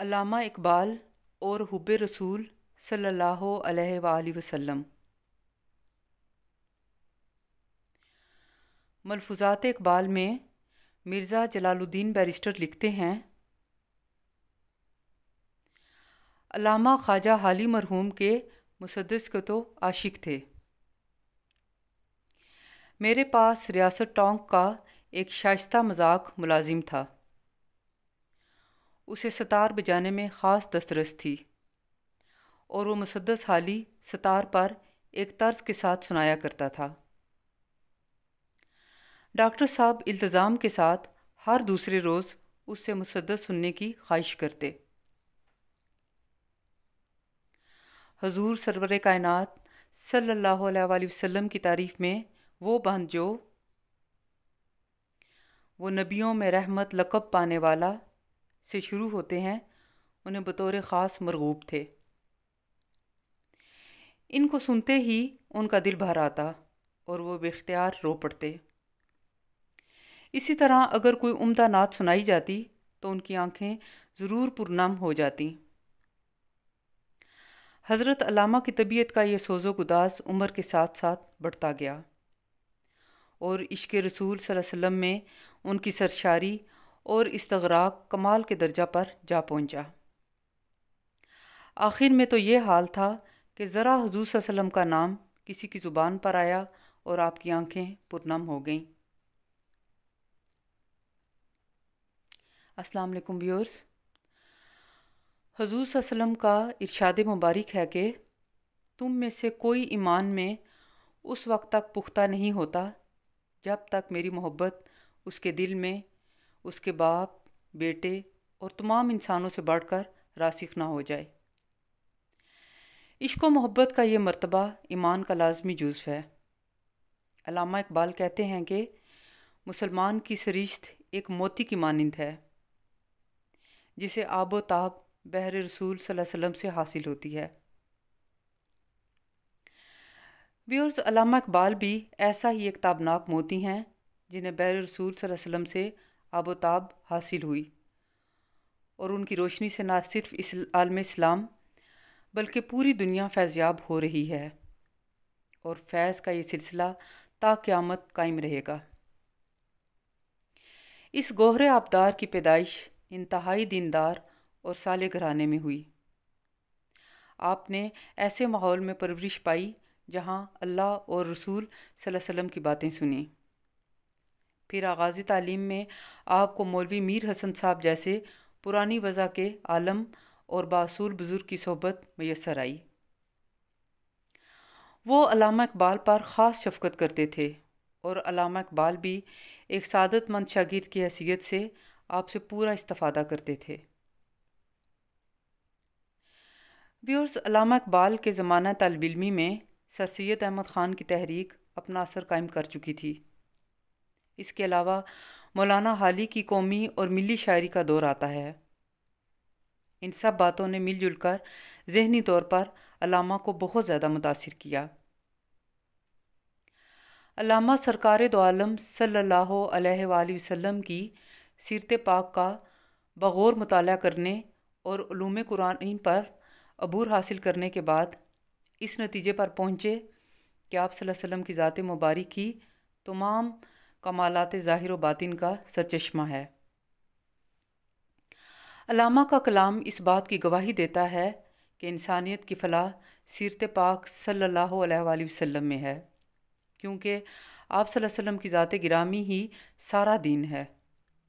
علامہ اقبال اور حب رسول صلی اللہ علیہ وآلہ وسلم۔ ملفوظات اقبال میں مرزا جلال الدین بیرسٹر لکھتے ہیں، علامہ خواجہ حالی مرحوم کے مسدس کے تو عاشق تھے۔ میرے پاس ریاست ٹونک کا ایک شائستہ مذاق ملازم تھا۔ اسے ستار بجانے میں خاص دسترس تھی اور وہ مسدس حالی ستار پر ایک طرز کے ساتھ سنایا کرتا تھا۔ ڈاکٹر صاحب التزام کے ساتھ ہر دوسرے روز اس سے مسدس سننے کی خواہش کرتے۔ حضور سرور کائنات صلی اللہ علیہ وآلہ وسلم کی تعریف میں وہ بند جو وہ نبیوں میں رحمت لقب پانے والا سے شروع ہوتے ہیں، انہیں بطور خاص مرغوب تھے۔ ان کو سنتے ہی ان کا دل بھر آتا اور وہ بے اختیار رو پڑتے۔ اسی طرح اگر کوئی عمدہ نعت سنائی جاتی تو ان کی آنکھیں ضرور پرنم ہو جاتی۔ حضرت علامہ کی طبیعت کا یہ سوز و گداز عمر کے ساتھ ساتھ بڑھتا گیا اور عشق رسول صلی اللہ علیہ وسلم میں ان کی سرشاری اور استغراق کمال کے درجہ پر جا پہنچا۔ آخر میں تو یہ حال تھا کہ ذرا حضور صلی اللہ علیہ وسلم کا نام کسی کی زبان پر آیا اور آپ کی آنکھیں پرنم ہو گئیں۔ السلام علیکم ویورز۔ حضور صلی اللہ علیہ وسلم کا ارشاد مبارک ہے کہ تم میں سے کوئی ایمان میں اس وقت تک پختہ نہیں ہوتا جب تک میری محبت اس کے دل میں اس کے باپ، بیٹے اور تمام انسانوں سے بڑھ کر راسخ نہ ہو جائے۔ عشق و محبت کا یہ مرتبہ ایمان کا لازمی جزو ہے۔ علامہ اقبال کہتے ہیں کہ مسلمان کی سرشت ایک موتی کی مانند ہے جسے آب و تاب بحر رسول صلی اللہ علیہ وسلم سے حاصل ہوتی ہے۔ ویورز، علامہ اقبال بھی ایسا ہی ایک تابناک موتی ہیں جنہیں بحر رسول صلی اللہ علیہ وسلم سے آب و تاب حاصل ہوئی اور ان کی روشنی سے نہ صرف عالم اسلام بلکہ پوری دنیا فیضیاب ہو رہی ہے اور فیض کا یہ سلسلہ تا قیامت قائم رہے گا۔ اس گوہر آبدار کی پیدائش انتہائی دیندار اور صالح گھرانے میں ہوئی۔ آپ نے ایسے ماحول میں پرورش پائی جہاں اللہ اور رسول صلی اللہ علیہ وسلم کی باتیں سنیں۔ پھر آغازی تعلیم میں آپ کو مولوی میر حسن صاحب جیسے پرانی وضع کے عالم اور باصول بزرگ کی صحبت میسر آئی۔ وہ علامہ اقبال پر خاص شفقت کرتے تھے اور علامہ اقبال بھی ایک سعادت مند شاگرد کی حیثیت سے آپ سے پورا استفادہ کرتے تھے۔ ویورز، علامہ اقبال کے زمانہ طالب علمی میں سر سید احمد خان کی تحریک اپنا اثر قائم کر چکی تھی۔ اس کے علاوہ مولانا حالی کی قومی اور ملی شاعری کا دور آتا ہے۔ ان سب باتوں نے مل جل کر ذہنی طور پر علامہ کو بہت زیادہ متاثر کیا۔ علامہ سرکار دو عالم صلی اللہ علیہ وآلہ وسلم کی سیرت پاک کا بغور مطالعہ کرنے اور علوم قرآن پر عبور حاصل کرنے کے بعد اس نتیجے پر پہنچے کہ آپ صلی اللہ علیہ وسلم کی ذات مبارک ہی تمام کمالات ظاہر و باطن کا سرچشمہ ہے۔ علامہ کا کلام اس بات کی گواہی دیتا ہے کہ انسانیت کی فلاح سیرت پاک صلی اللہ علیہ وآلہ وسلم میں ہے، کیونکہ آپ صلی اللہ علیہ وسلم کی ذات گرامی ہی سارا دین ہے۔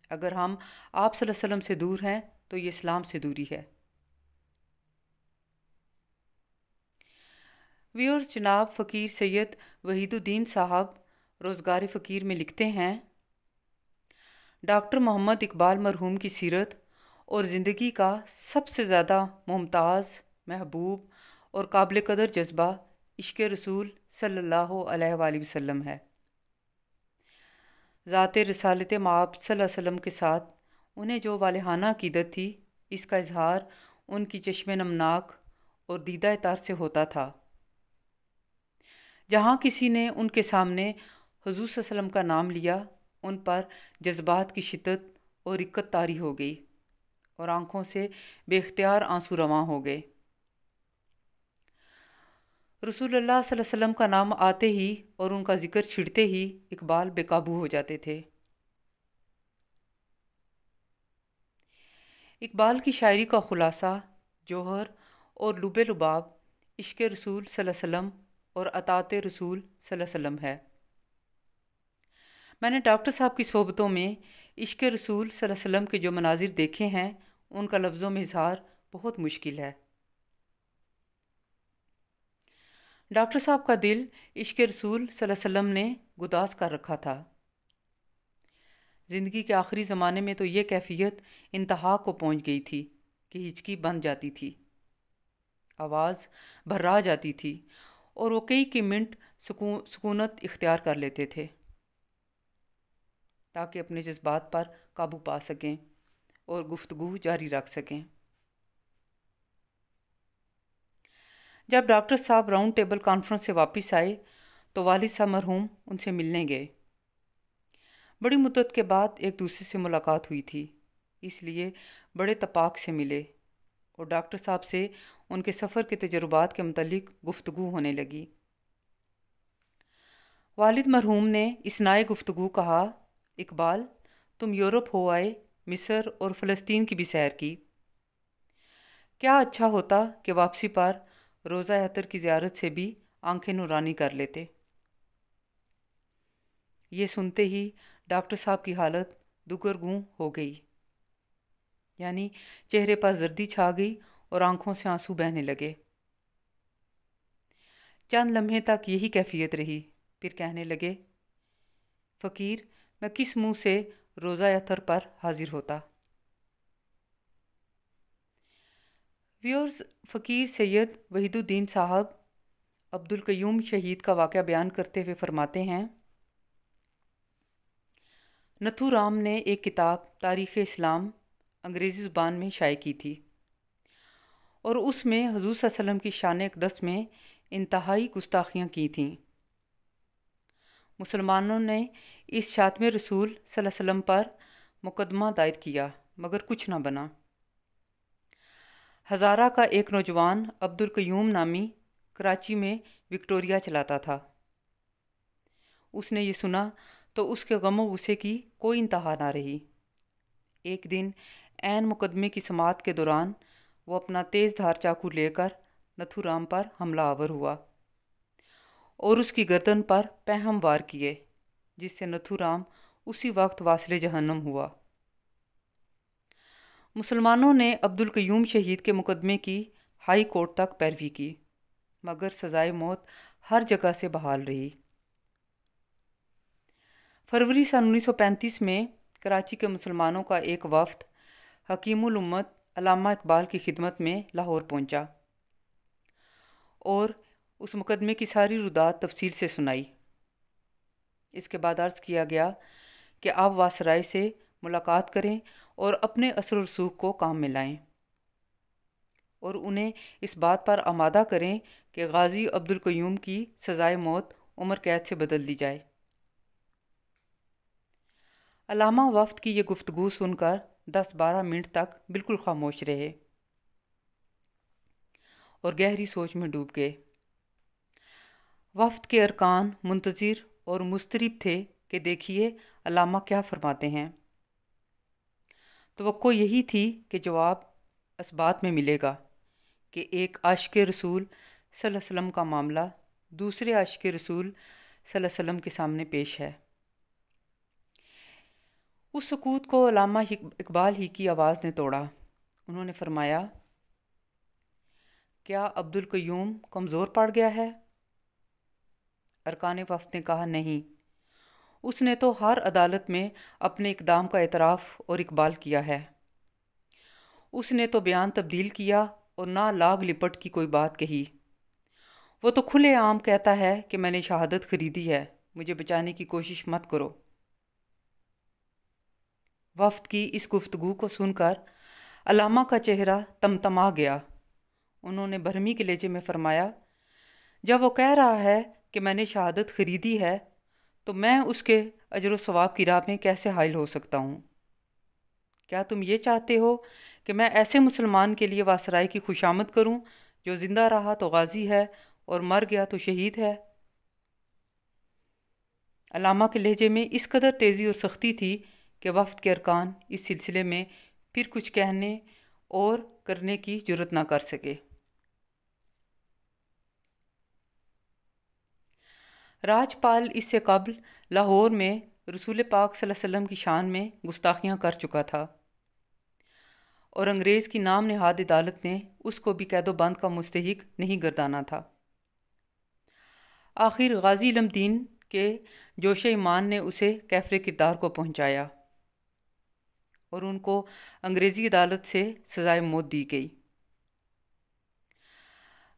اگر ہم آپ صلی اللہ علیہ وسلم سے دور ہیں تو یہ اسلام سے دوری ہے۔ ویورز، جناب فقیر سید وحید الدین صاحب روزگار فقیر میں لکھتے ہیں، ڈاکٹر محمد اقبال مرحوم کی سیرت اور زندگی کا سب سے زیادہ ممتاز، محبوب اور قابل قدر جذبہ عشق رسول صلی اللہ علیہ وآلہ وسلم ہے۔ ذات رسالت مآب صلی اللہ علیہ وسلم کے ساتھ انہیں جو والہانہ عقیدت تھی، اس کا اظہار ان کی چشم نمناک اور دیدہ تر سے ہوتا تھا۔ جہاں کسی نے ان کے سامنے حضور صلی اللہ علیہ وسلم کا نام لیا، ان پر جذبات کی شدت اور رقت طاری ہو گئی اور آنکھوں سے بے اختیار آنسو رواں ہو گئے۔ رسول اللہ صلی اللہ علیہ وسلم کا نام آتے ہی اور ان کا ذکر چھڑتے ہی اقبال بے قابو ہو جاتے تھے۔ اقبال کی شاعری کا خلاصہ، جوہر اور لب لباب عشق رسول صلی اللہ علیہ وسلم اور اطاعت رسول صلی اللہ علیہ وسلم ہے۔ میں نے ڈاکٹر صاحب کی صحبتوں میں عشق رسول صلی اللہ علیہ وسلم کے جو مناظر دیکھے ہیں ان کا لفظوں میں اظہار بہت مشکل ہے۔ ڈاکٹر صاحب کا دل عشق رسول صلی اللہ علیہ وسلم نے گداز کر رکھا تھا۔ زندگی کے آخری زمانے میں تو یہ کیفیت انتہا کو پہنچ گئی تھی کہ ہچکی بند جاتی تھی، آواز بھرا جاتی تھی اور وہ کئی منٹ سکونت اختیار کر لیتے تھے تاکہ اپنے جذبات پر قابو پا سکیں اور گفتگو جاری رکھ سکیں۔ جب ڈاکٹر صاحب راؤنڈ ٹیبل کانفرنس سے واپس آئے تو والد صاحب مرحوم ان سے ملنے گئے۔ بڑی مدت کے بعد ایک دوسرے سے ملاقات ہوئی تھی، اس لیے بڑے اتفاق سے ملے اور ڈاکٹر صاحب سے ان کے سفر کے تجربات کے متعلق گفتگو ہونے لگی۔ والد مرحوم نے اثناء گفتگو کہا، اقبال تم یورپ ہو آئے، مصر اور فلسطین کی بھی سیر کی، کیا اچھا ہوتا کہ واپسی پر روضہ اطہر کی زیارت سے بھی آنکھیں نورانی کر لیتے۔ یہ سنتے ہی ڈاکٹر صاحب کی حالت دگرگوں ہو گئی، یعنی چہرے پر زردی چھا گئی اور آنکھوں سے آنسو بہنے لگے۔ چند لمحے تک یہی کیفیت رہی، پھر کہنے لگے، فقیر میں کس منہ سے روضہ اطہر پر حاضر ہوتا۔ ویورز، فقیر سید وحید الدین صاحب عبدالقیوم شہید کا واقعہ بیان کرتے ہوئے فرماتے ہیں، نتھو رام نے ایک کتاب تاریخ اسلام انگریزی زبان میں شائع کی تھی اور اس میں حضور صلی اللہ علیہ وسلم کی شان اقدس میں انتہائی گستاخیاں کی تھیں۔ مسلمانوں نے اس شاتم رسول صلی اللہ علیہ وسلم پر مقدمہ دائر کیا مگر کچھ نہ بنا۔ ہزارہ کا ایک نوجوان عبدالقیوم نامی کراچی میں وکٹوریا چلاتا تھا۔ اس نے یہ سنا تو اس کے غم و غصے کی کوئی انتہا نہ رہی۔ ایک دن عین مقدمے کی سماعت کے دوران وہ اپنا تیز دھار چاقو لے کر نتھو رام پر حملہ آور ہوا اور اس کی گردن پر پہم وار کیے، جس سے نتھو رام اسی وقت واصل جہنم ہوا۔ مسلمانوں نے عبدالقیوم شہید کے مقدمے کی ہائی کورٹ تک پیروی کی مگر سزائے موت ہر جگہ سے بحال رہی۔ فروری سن 1935 میں کراچی کے مسلمانوں کا ایک وفد حکیم الامت علامہ اقبال کی خدمت میں لاہور پہنچا اور اس مقدمے کی ساری ردات تفصیل سے سنائی۔ اس کے بعد عرض کیا گیا کہ آپ واسرائے سے ملاقات کریں اور اپنے اثر و رسوخ کو کام میں لائیں اور انہیں اس بات پر آمادہ کریں کہ غازی عبدالقیوم کی سزائے موت عمر قید سے بدل دی جائے۔ علامہ وفد کی یہ گفتگو سن کر 10-12 منٹ تک بالکل خاموش رہے اور گہری سوچ میں ڈوب گئے۔ وفد کے ارکان منتظر اور مضطرب تھے کہ دیکھیے علامہ کیا فرماتے ہیں۔ توقع یہی تھی کہ جواب اس بات میں ملے گا کہ ایک عاشق رسول صلی اللہ علیہ وسلم کا معاملہ دوسرے عاشق رسول صلی اللہ علیہ وسلم کے سامنے پیش ہے۔ اس سکوت کو علامہ اقبال ہی کی آواز نے توڑا۔ انہوں نے فرمایا، کیا عبدالقیوم کمزور پڑ گیا ہے؟ ارکان وفد نے کہا، نہیں، اس نے تو ہر عدالت میں اپنے اقدام کا اعتراف اور اقبال کیا ہے۔ اس نے تو بیان تبدیل کیا اور نہ لاگ لپٹ کی کوئی بات کہی۔ وہ تو کھلے عام کہتا ہے کہ میں نے شہادت خریدی ہے، مجھے بچانے کی کوشش مت کرو۔ وفد کی اس گفتگو کو سن کر علامہ کا چہرہ تمتما گیا۔ انہوں نے برہمی کے لہجے میں فرمایا، جب وہ کہہ رہا ہے کہ میں نے شہادت خریدی ہے تو میں اس کے اجر و ثواب کی راہ میں کیسے حائل ہو سکتا ہوں؟ کیا تم یہ چاہتے ہو کہ میں ایسے مسلمان کے لیے واسرائے کی خوشامد کروں جو زندہ رہا تو غازی ہے اور مر گیا تو شہید ہے؟ علامہ کے لہجے میں اس قدر تیزی اور سختی تھی کہ وفد کے ارکان اس سلسلے میں پھر کچھ کہنے اور کرنے کی جرت نہ کر سکے۔ راجپال اس سے قبل لاہور میں رسول پاک صلی اللہ علیہ وسلم کی شان میں گستاخیاں کر چکا تھا اور انگریز کی نام نہاد عدالت نے اس کو بھی قید و بند کا مستحق نہیں گردانا تھا۔ آخر غازی علم دین کے جوش ایمان نے اسے کیفر کردار کو پہنچایا اور ان کو انگریزی عدالت سے سزائے موت دی گئی۔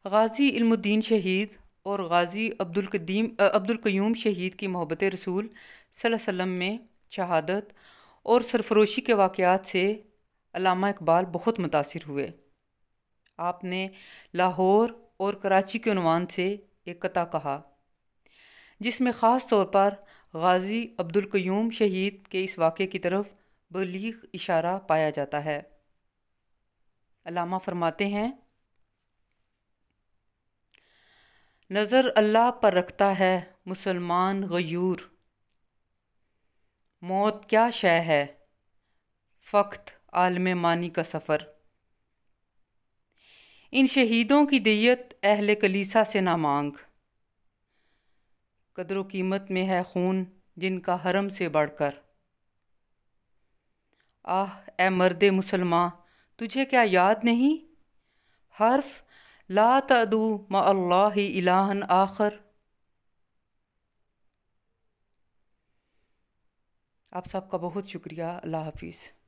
غازی علم الدین شہید اور غازی عبدالقیوم شہید کی محبت رسول صلی اللہ علیہ وسلم میں شہادت اور سرفروشی کے واقعات سے علامہ اقبال بہت متاثر ہوئے۔ آپ نے لاہور اور کراچی کے عنوان سے ایک قطعہ کہا جس میں خاص طور پر غازی عبدالقیوم شہید کے اس واقعے کی طرف بلیغ اشارہ پایا جاتا ہے۔ علامہ فرماتے ہیں، نظر اللہ پر رکھتا ہے مسلمان غیور، موت کیا شے ہے فقط عالم مانی کا سفر۔ ان شہیدوں کی دیت اہل کلیسا سے نہ مانگ، قدر و قیمت میں ہے خون جن کا حرم سے بڑھ کر۔ آہ اے مرد مسلمان تجھے کیا یاد نہیں، حرف لا تدعو مع اللہ الہا آخر۔ آپ سب کا بہت شکریہ۔ اللہ حافظ۔